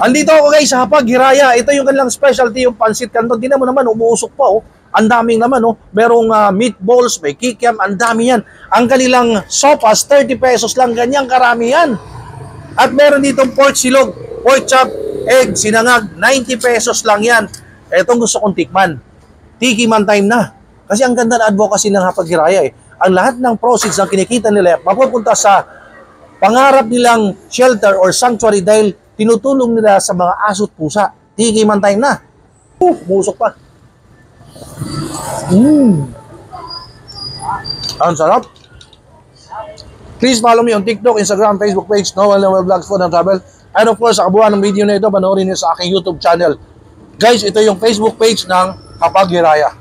Andito ako guys sa Hapag Hiraya. Ito yung kanilang specialty, yung pansit canton. Tingnan mo naman, umuusok pa oh. Ang daming naman oh. Merong meatballs, may kikiam, ang dami yan. Ang kanilang sopas, 30 pesos lang, ganyang karami yan. At meron ditong pork silog, pork chop, egg, sinangag, 90 pesos lang yan. Etong gusto kong tikman. Tiki man time na. Kasi ang ganda na advocacy ng Hapag Hiraya eh. Ang lahat ng proceeds na kinikita nila, mapupunta sa pangarap nilang shelter or sanctuary dahil tinutulong nila sa mga aso at pusa. Tiki man time na. Musok pa. Ang sarap. Please follow me on TikTok, Instagram, Facebook page, Noel Vlogs, Food and Travel. And of course, sa kabuuan ng video na ito, panoorin niyo sa aking YouTube channel. Guys, ito yung Facebook page ng Hapag Hiraya.